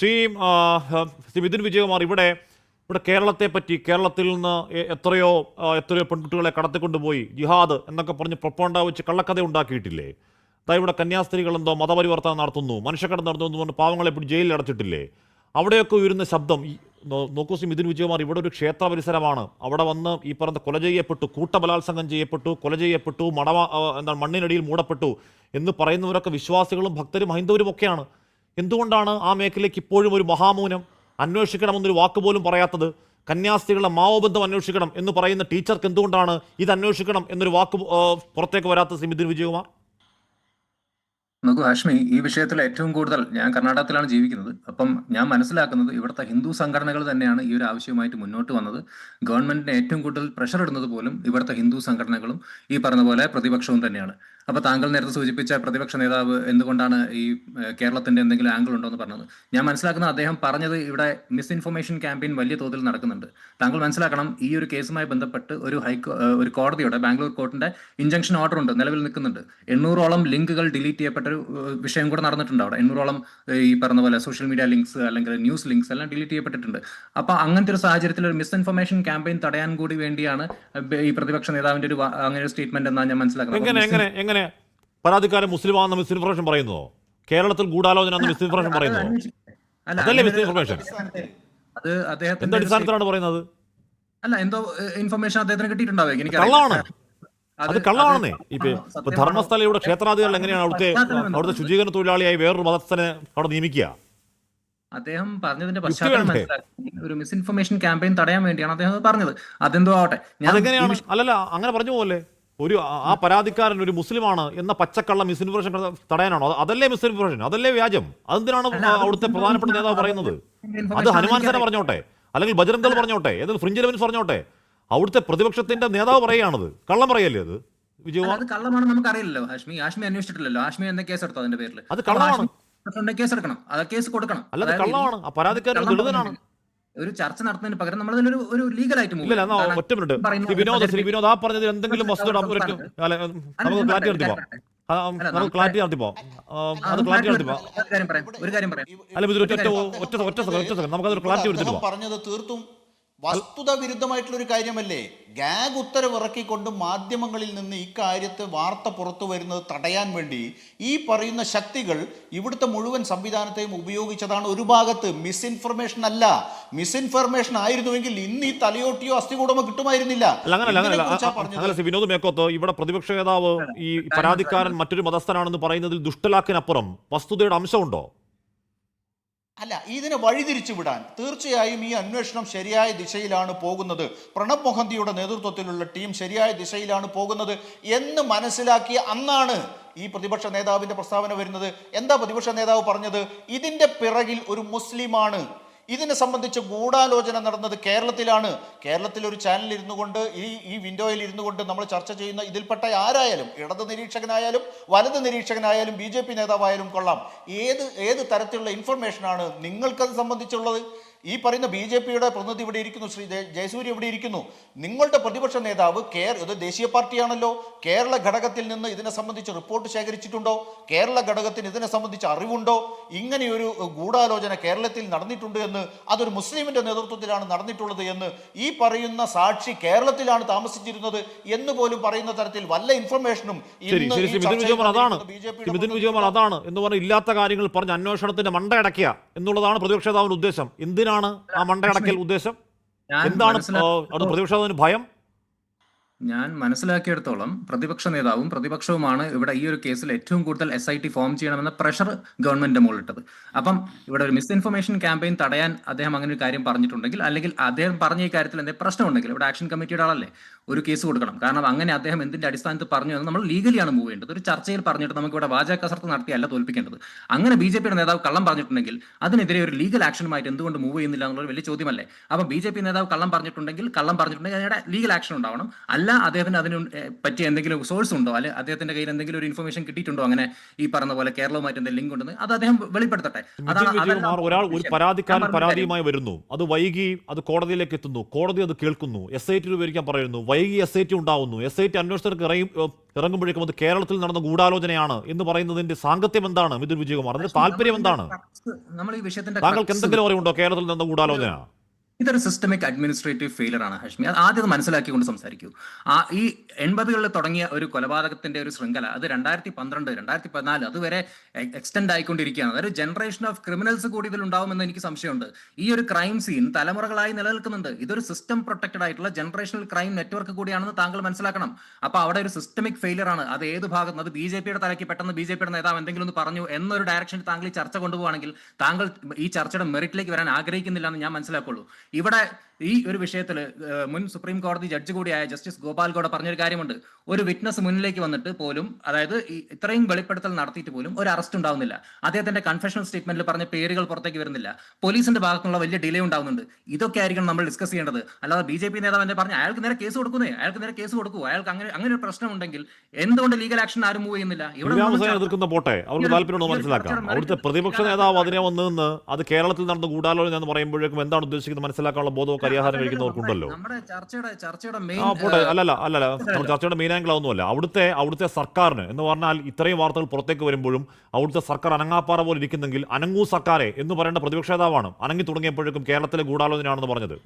ശ്രീ ശ്രീ മിഥുൻ വിജയകുമാർ, ഇവിടെ കേരളത്തെ പറ്റി, കേരളത്തിൽ നിന്ന് എത്രയോ പെൺകുട്ടികളെ കടത്തിക്കൊണ്ടുപോയി ജിഹാദ് എന്നൊക്കെ പറഞ്ഞ് പ്രൊപ്പഗണ്ട വെച്ച് കള്ളക്കഥ ഉണ്ടാക്കിയിട്ടില്ലേ? അതായത് ഇവിടെ കന്യാസ്ത്രീകൾ എന്തോ മതപരിവർത്തനം നടത്തുന്നു, മനുഷ്യക്കടത്ത് നടത്തുന്നു പറഞ്ഞ് പാവങ്ങളെ പിടിച്ച് ജയിലിൽ അടച്ചിട്ടില്ലേ? അവിടെയൊക്കെ ഉയരുന്ന ശബ്ദം നോക്കൂ ശ്രീ മിഥുൻ വിജയകുമാർ, ഇവിടെ ഒരു ക്ഷേത്ര പരിസരമാണ്. അവിടെ വന്ന് ഈ പറഞ്ഞ കൊല ചെയ്യപ്പെട്ടു, കൂട്ടബലാത്സംഗം ചെയ്യപ്പെട്ടു, കൊല ചെയ്യപ്പെട്ടു, മണ്ണിനടിയിൽ മൂടപ്പെട്ടു എന്ന് പറയുന്നവരൊക്കെ വിശ്വാസികളും ഭക്തരും ഹൈന്ദവരും ഒക്കെയാണ്. എന്തുകൊണ്ടാണ് ആ മേഖലയ്ക്ക് ഇപ്പോഴും ഒരു മഹാമൗനം? അന്വേഷിക്കണമെന്നൊരു വാക്ക് പോലും പറയാത്തത്? കന്യാസ്ത്രീകളുടെ മാവോബന്ധം അന്വേഷിക്കണം എന്ന് പറയുന്ന ടീച്ചർക്ക് എന്തുകൊണ്ടാണ് ഇത് അന്വേഷിക്കണം എന്നൊരു വാക്ക് പുറത്തേക്ക് വരാത്തത് ശ്രീ മിഥുൻ വിജയകുമാർ? നോക്കൂ ഹാഷ്മി, ഈ വിഷയത്തിൽ ഏറ്റവും കൂടുതൽ ഞാൻ കർണാടകത്തിലാണ് ജീവിക്കുന്നത്. അപ്പം ഞാൻ മനസ്സിലാക്കുന്നത് ഇവിടുത്തെ ഹിന്ദു സംഘടനകൾ തന്നെയാണ് ഈ ഒരു ആവശ്യവുമായിട്ട് മുന്നോട്ട് വന്നത്. ഗവൺമെന്റിന് ഏറ്റവും കൂടുതൽ പ്രഷർ ഇടുന്നത് പോലും ഇവിടുത്തെ ഹിന്ദു സംഘടനകളും ഈ പറഞ്ഞ പോലെ പ്രതിപക്ഷവും തന്നെയാണ്. അപ്പൊ താങ്കൾ നേരത്തെ സൂചിപ്പിച്ച പ്രതിപക്ഷ നേതാവ് എന്തുകൊണ്ടാണ് ഈ കേരളത്തിന്റെ എന്തെങ്കിലും ആംഗിൾ ഉണ്ടോ എന്ന് പറഞ്ഞത്, ഞാൻ മനസ്സിലാക്കുന്നത് അദ്ദേഹം പറഞ്ഞത് ഇവിടെ മിസ്ഇൻഫർമേഷൻ ക്യാമ്പയിൻ വലിയ തോതിൽ നടക്കുന്നുണ്ട്. താങ്കൾ മനസ്സിലാക്കണം, ഈ ഒരു കേസുമായി ബന്ധപ്പെട്ട് ഒരു കോടതിയുടെ ബാംഗ്ലൂർ കോർട്ടിന്റെ ഇൻജങ്ഷൻ ഓർഡർ ഉണ്ട്, നിലവിൽ നിൽക്കുന്നുണ്ട്. 800ഓളം ലിങ്കുകൾ ഡിലീറ്റ് ചെയ്യപ്പെട്ട ഒരു വിഷയം കൂടെ നടന്നിട്ടുണ്ട് അവിടെ. 800ഓളം ഈ പറഞ്ഞ പോലെ സോഷ്യൽ മീഡിയ ലിങ്ക്സ് അല്ലെങ്കിൽ ന്യൂസ് ലിങ്ക്സ് എല്ലാം ഡിലീറ്റ് ചെയ്യപ്പെട്ടിട്ടുണ്ട്. അപ്പൊ അങ്ങനത്തെ ഒരു സാഹചര്യത്തിൽ ഒരു മിസ്ഇൻഫർമേഷൻ ക്യാമ്പയിൻ തടയാൻ കൂടി വേണ്ടിയാണ് ഈ പ്രതിപക്ഷ നേതാവിന്റെ അങ്ങനെ ഒരു സ്റ്റേറ്റ്മെന്റ് എന്നാണ് ഞാൻ മനസ്സിലാക്കുന്നത്. പരാതിക്കാരൻ മുസ്ലിമാണെന്ന് മിസ്ഇൻഫർമേഷൻ പറയുന്നതോ? കേരളത്തിൽ ഗൂഢാലോചന മിസ്ഇൻഫർമേഷൻ പറയുന്നതോ? അതല്ലേ മിസ്ഇൻഫർമേഷൻ? അത് അദ്ദേഹത്തിന്റെ എന്ത് അടിസ്ഥാനത്തിലാണ് പറയുന്നത്? അല്ല, എന്തോ ഇൻഫർമേഷൻ അദ്ദേഹത്തിന് കിട്ടിയിട്ടുണ്ടാവും. എനിക്ക് കള്ളമാണ്, അത് കള്ളമാണെന്നേ. ഇപ്പൊ ധർമ്മസ്ഥലയുടെ ക്ഷേത്രാധികാരികൾ എങ്ങനെയാണ് അവിടുത്തെ ശുചീകരണ തൊഴിലാളിയായി വേറൊരു മതസ്ഥനെ അവിടെ നിയമിക്കുക? അദ്ദേഹം പറഞ്ഞതിന്റെ പശ്ചാത്തലം മനസ്സിലാക്കി ഒരു മിസ്ഇൻഫർമേഷൻ ക്യാമ്പയിൻ തടയാൻ വേണ്ടിയാണ് അദ്ദേഹം പറഞ്ഞത്. അതെന്തോ ആവട്ടെ. അതെങ്ങനെയാണ്? അല്ലല്ല, അങ്ങനെ പറഞ്ഞു പോലെ ആ പരാതിക്കാരൻ ഒരു മുസ്ലിമാണ് എന്ന പച്ചക്കള്ള മിസ്ഇൻഫർമേഷൻ തടയാനാണോ? അതല്ലേ മിസ്ഇൻഫർമേഷൻ, അതല്ലേ വ്യാജം? അതെന്തിനാണ് അവിടുത്തെ പ്രധാനപ്പെട്ട നേതാവ് പറയുന്നത്? അത് ഹനുമാൻ സേന പറഞ്ഞോട്ടെ, അല്ലെങ്കിൽ ബജറംഗ് ദൾ പറഞ്ഞോട്ടെ, ഏതെങ്കിലും ഫ്രിഞ്ച് എലമെന്റ്സ് പറഞ്ഞോട്ടെ, അവിടുത്തെ പ്രതിപക്ഷത്തിന്റെ നേതാവ് പറയുകയാണത്. കള്ളം പറയല്ലേ അത്? വിജയകുമാർ, അത് കള്ളമാണ് നമുക്ക് അറിയില്ലല്ലോ. ഹാഷ്മി അന്വേഷിച്ചിട്ടില്ലല്ലോ. ഹാഷ്മി എന്താ കേസ് എടുത്തോ അതിന്റെ പേരിൽ? അത് കള്ളമാണ്. കേസ് എടുക്കണം, അത് കേസ് കൊടുക്കണം. അല്ലാതെ കള്ളമാണ്. ആ പരാതിക്കാരൻ ദളിതനാണ്. ഒരു ചർച്ച നടത്തുന്നതിന് പകരം നമ്മൾ ഒരു ലീഗലായിട്ട് ഒറ്റ മിനിറ്റ് ശ്രീ വിനോദ്, ആ പറഞ്ഞതിൽ എന്തെങ്കിലും വസ്തുത നമുക്ക് ക്ലാരിറ്റി നടത്തിപ്പോ നമുക്കതൊരു ക്ലാരിറ്റി എടുത്തിട്ട് പറഞ്ഞത് തീർത്തും വസ്തുത വിരുദ്ധമായിട്ടുള്ള ഒരു കാര്യമല്ലേ? ഗാഗ് ഉത്തരവിറക്കിക്കൊണ്ട് മാധ്യമങ്ങളിൽ നിന്ന് ഇക്കാര്യത്തെ വാർത്ത പുറത്തു വരുന്നത് തടയാൻ വേണ്ടി ഈ പറയുന്ന ശക്തികൾ ഇവിടുത്തെ മുഴുവൻ സംവിധാനത്തെയും ഉപയോഗിച്ചതാണ്. ഒരു ഭാഗത്ത് മിസ്ഇൻഫർമേഷൻ അല്ല, മിസ്ഇൻഫർമേഷൻ ആയിരുന്നുവെങ്കിൽ ഇന്ന് ഈ തലയോട്ടിയോ അസ്ഥികൂടമോ കിട്ടുമായിരുന്നില്ല. വിനോദ് മേക്കോത്ത്, ഇവിടെ പ്രതിപക്ഷ നേതാവ് ഈ പരാതിക്കാരൻ മറ്റൊരു മതസ്ഥനാണെന്ന് പറയുന്നതിൽ ദുഷ്ടലാക്കിനപ്പുറം വസ്തുതയുടെ അംശമുണ്ടോ? അല്ല, ഇതിനെ വഴിതിരിച്ചു വിടാൻ തീർച്ചയായും ഈ അന്വേഷണം ശരിയായ ദിശയിലാണ് പോകുന്നത്, പ്രണബ് മുഖർജിയുടെ നേതൃത്വത്തിലുള്ള ടീം ശരിയായ ദിശയിലാണ് പോകുന്നത് എന്ന് മനസ്സിലാക്കിയ അന്നാണ് ഈ പ്രതിപക്ഷ നേതാവിന്റെ പ്രസ്താവന വരുന്നത്. എന്താ പ്രതിപക്ഷ നേതാവ് പറഞ്ഞത്? ഇതിന്റെ പിറകിൽ ഒരു മുസ്ലിമാണ്, ഇതിനെ സംബന്ധിച്ച് ഗൂഢാലോചന നടന്നത് കേരളത്തിലാണ്. കേരളത്തിൽ ഒരു ചാനലിൽ ഇരുന്നു കൊണ്ട് ഈ വിൻഡോയിൽ ഇരുന്നു കൊണ്ട് നമ്മൾ ചർച്ച ചെയ്യുന്ന ഇതിൽപ്പെട്ട ആരായാലും, ഇടത് നിരീക്ഷകനായാലും വലത് നിരീക്ഷകനായാലും BJP നേതാവായാലും കൊള്ളാം, ഏത് തരത്തിലുള്ള ഇൻഫർമേഷനാണ് നിങ്ങൾക്കത് സംബന്ധിച്ചുള്ളത്? ഈ പറയുന്ന BJPയുടെ പ്രതിനിധി ഇവിടെ ഇരിക്കുന്നു, ശ്രീ ജയസൂര്യ ഇവിടെ ഇരിക്കുന്നു. നിങ്ങളുടെ പ്രതിപക്ഷ നേതാവ് ഇത് ദേശീയ പാർട്ടിയാണല്ലോ, കേരള ഘടകത്തിൽ നിന്ന് ഇതിനെ സംബന്ധിച്ച് റിപ്പോർട്ട് ശേഖരിച്ചിട്ടുണ്ടോ? കേരള ഘടകത്തിന് ഇതിനെ സംബന്ധിച്ച് അറിവുണ്ടോ? ഇങ്ങനെയൊരു ഗൂഢാലോചന കേരളത്തിൽ നടന്നിട്ടുണ്ട് എന്ന്, അതൊരു മുസ്ലിമിന്റെ നേതൃത്വത്തിലാണ് നടന്നിട്ടുള്ളത് എന്ന് ഈ പറയുന്ന സാക്ഷി കേരളത്തിലാണ് താമസിച്ചിരുന്നത് എന്ന് പോലും പറയുന്ന തരത്തിൽ വല്ല ഇൻഫർമേഷനും അതാണ് എന്ന് പറഞ്ഞ ഇല്ലാത്ത കാര്യങ്ങൾ പറഞ്ഞ് അന്വേഷണത്തിന്റെ മണ്ടയടക്കുക എന്നുള്ളതാണ് പ്രതിപക്ഷ നേതാവിന്റെ ഉദ്ദേശം. എന്തിനാണ് ആ മണ്ടയടക്കൽ ഉദ്ദേശം? എന്താണ് പ്രതിപക്ഷത്തിന് ഭയം? ഞാൻ മനസ്സിലാക്കിയെടുത്തോളം പ്രതിപക്ഷ നേതാവും പ്രതിപക്ഷവുമാണ് ഇവിടെ ഈ ഒരു കേസിൽ ഏറ്റവും കൂടുതൽ SIT ഫോം ചെയ്യണമെന്ന പ്രഷർ ഗവൺമെന്റിന്റെ മുകളിലിട്ടത്. അപ്പം ഇവിടെ ഒരു മിസ്ഇൻഫർമേഷൻ ക്യാമ്പയിൻ തടയാൻ അദ്ദേഹം അങ്ങനെ ഒരു കാര്യം പറഞ്ഞിട്ടുണ്ടെങ്കിൽ, അല്ലെങ്കിൽ അദ്ദേഹം പറഞ്ഞ ഈ കാര്യത്തിൽ എന്തെങ്കിലും പ്രശ്നമുണ്ടെങ്കിൽ ഇവിടെ ആക്ഷൻ കമ്മിറ്റിയുടെ ആളല്ലേ, ഒരു കേസ് കൊടുക്കണം. കാരണം അങ്ങനെ അദ്ദേഹം എന്തിന്റെ അടിസ്ഥാനത്തിൽ പറഞ്ഞു എന്ന് നമ്മൾ ലീഗലിയാണ് മൂവ് ചെയ്യേണ്ടത്. ഒരു ചർച്ചയിൽ പറഞ്ഞിട്ട് നമുക്ക് ഇവിടെ വാചക കസർത്ത് നടത്തിയല്ല തോൽപ്പിക്കേണ്ടത്. അങ്ങനെ BJPയുടെ നേതാവ് കള്ളം പറഞ്ഞിട്ടുണ്ടെങ്കിൽ അതിനെതിരെ ഒരു ലീഗൽ ആക്ഷനുമായിട്ട് എന്തുകൊണ്ട് മൂവ് ചെയ്യുന്നില്ല എന്നുള്ളത് വലിയ ചോദ്യമല്ലേ? അപ്പം BJP നേതാവ് കള്ളം പറഞ്ഞിട്ടുണ്ടെങ്കിൽ അതിയുടെ ലീഗൽ ആക്ഷൻ ഉണ്ടാവണം. അല്ല അദ്ദേഹത്തിന് അതിന് പറ്റിയ എന്തെങ്കിലും സോഴ്സ് ഉണ്ടോ, അല്ലെ അദ്ദേഹത്തിന്റെ കയ്യിൽ എന്തെങ്കിലും ഒരു ഇൻഫർമേഷൻ കിട്ടിയിട്ടുണ്ടോ അങ്ങനെ ഈ പറഞ്ഞ പോലെ കേരളവുമായിട്ട് എന്തെങ്കിലും ലിങ്ക് ഉണ്ടെന്ന്, അത് അദ്ദേഹം വെളിപ്പെടുത്തട്ടെ. മിഥുൻ വിജയകുമാർ, ഒരാൾ ഒരു പരാതിക്കാരൻ പരാതിയുമായി വരുന്നു, അത് വൈകി അത് കോടതിയിലേക്ക് എത്തുന്നു, കോടതി അത് കേൾക്കുന്നു, SIT രൂപീകരിക്കാൻ പറയുന്നു, വൈകി SIT ഉണ്ടാവുന്നു, SIT അന്വേഷണർക്ക് ഇറങ്ങുമ്പോഴേക്കും അത് കേരളത്തിൽ നടന്ന ഗൂഢാലോചനയാണ് എന്ന് പറയുന്നതിന്റെ സാങ്കത്യം എന്താണ് മിഥുൻ വിജയകുമാർ? അതിന്റെ താല്പര്യം എന്താണ്? നമ്മൾ ഈ വിഷയത്തിന്റെ താങ്കൾക്ക് എന്തെങ്കിലും അറിവുണ്ടോ കേരളത്തിൽ നടന്ന ഗൂഢാലോചന? ഇതൊരു സിസ്റ്റമിക് അഡ്മിനിസ്ട്രേറ്റീവ് ഫെയിലർ ആണ് ഹാഷ്മി. അത് ആദ്യം മനസ്സിലാക്കിക്കൊണ്ട് സംസാരിക്കൂ. ഈ 80കളിൽ തുടങ്ങിയ ഒരു കൊലപാതകത്തിന്റെ ഒരു ശൃംഖല അത് 2012, 2014 അതുവരെ എക്സ്റ്റെൻഡ് ആയിക്കൊണ്ടിരിക്കുകയാണ്. അതൊരു ജനറേഷൻ ഓഫ് ക്രിമിനൽസ് കൂടി ഇതിൽ ഉണ്ടാവുമെന്ന് എനിക്ക് സംശയമുണ്ട്. ഈ ഒരു ക്രൈം സീൻ തലമുറകളായി നിലനിൽക്കുന്നുണ്ട്. ഇതൊരു സിസ്റ്റം പ്രൊട്ടക്റ്റഡ് ആയിട്ടുള്ള ജനറേഷണൽ ക്രൈം നെറ്റ്വർക്ക് കൂടിയാണെന്ന് താങ്കൾ മനസ്സിലാക്കണം. അപ്പൊ അവിടെ ഒരു സിസ്റ്റമിക് ഫെയിലർ ആണ്. അത് ഏത് ഭാഗത്ത്, അത് BJP-യുടെ തലയ്ക്ക് പെട്ടെന്ന് BJP-യുടെ നേതാവ് എന്തെങ്കിലും ഒന്ന് പറഞ്ഞു എന്നൊരു ഡയറക്ഷനിൽ താങ്കൾ ഈ ചർച്ച കൊണ്ടുപോകുകയാണെങ്കിൽ താങ്കൾ ഈ ചർച്ചയുടെ മെറിറ്റിലേക്ക് വരാൻ ആഗ്രഹിക്കുന്നില്ല എന്ന് ഞാൻ മനസ്സിലാക്കുള്ളൂ. ഇവിടെ ഈ ഒരു വിഷയത്തിൽ മുൻ സുപ്രീം കോടതി ജഡ്ജി കൂടിയായ ജസ്റ്റിസ് ഗോപാൽ ഗൌഡ പറഞ്ഞൊരു കാര്യമുണ്ട്. ഒരു വിറ്റ്നസ് മുന്നിലേക്ക് വന്നിട്ട് പോലും, അതായത് ഇത്രയും വെളിപ്പെടുത്തൽ നടത്തിയിട്ട് പോലും ഒരു അറസ്റ്റ് ഉണ്ടാവുന്നില്ല. അദ്ദേഹത്തിന്റെ കൺഫെഷണൽ സ്റ്റേറ്റ്മെന്റിൽ പറഞ്ഞ പേരുകൾ പുറത്തേക്ക് വരുന്നില്ല. പോലീസിന്റെ ഭാഗത്തുനിന്നുള്ള വലിയ ഡിലേ ഉണ്ടാവുന്നുണ്ട്. ഇതൊക്കെ ആയിരിക്കണം നമ്മൾ ഡിസ്കസ് ചെയ്യേണ്ടത്. അല്ലാതെ BJP നേതാവ് എന്നെ പറഞ്ഞ അയാൾക്ക് നേരെ കേസ് കൊടുക്കുന്നേ, അയാൾക്ക് നേരെ കേസ് കൊടുക്കൂ, അയാൾക്ക് അങ്ങനെ ഒരു പ്രശ്നം ഉണ്ടെങ്കിൽ എന്തുകൊണ്ട് ലീഗൽ ആക്ഷൻ ആരും മൂവ് ചെയ്യുന്നില്ല? എതിർക്കുന്ന പോട്ടെ, അവർക്ക് താല്പര്യം മനസ്സിലാക്കാം. അവിടുത്തെ പ്രതിപക്ഷ നേതാവ് അതിനെ വന്ന് അത് കേരളത്തിൽ നടന്ന ഗൂഢാലോചന എന്ന് പറയുമ്പോഴേക്കും എന്താണ് ഉദ്ദേശിക്കുന്നത് മനസ്സിലാക്കാനുള്ള ബോധവും പരിഹാരം കഴിക്കുന്നവർക്കുണ്ടല്ലോ. നമ്മുടെ ചർച്ചയുടെ ചർച്ചയുടെ മെയിൻ ആംഗിൾ ഒന്നുമല്ല. അവിടുത്തെ സർക്കാരിന് എന്ന് പറഞ്ഞാൽ ഇത്രയും വാർത്തകൾ പുറത്തേക്ക് വരുമ്പോഴും അവിടുത്തെ സർക്കാർ അനങ്ങാപ്പാറ പോലെ ഇരിക്കുന്നെങ്കിൽ അനങ്ങൂ സർക്കാരെ എന്ന് പറയേണ്ട പ്രതിപക്ഷ നേതാവാണ് അനങ്ങി തുടങ്ങിയപ്പോഴേക്കും കേരളത്തിലെ ഗൂഢാലോചനയാണെന്ന് പറഞ്ഞത്.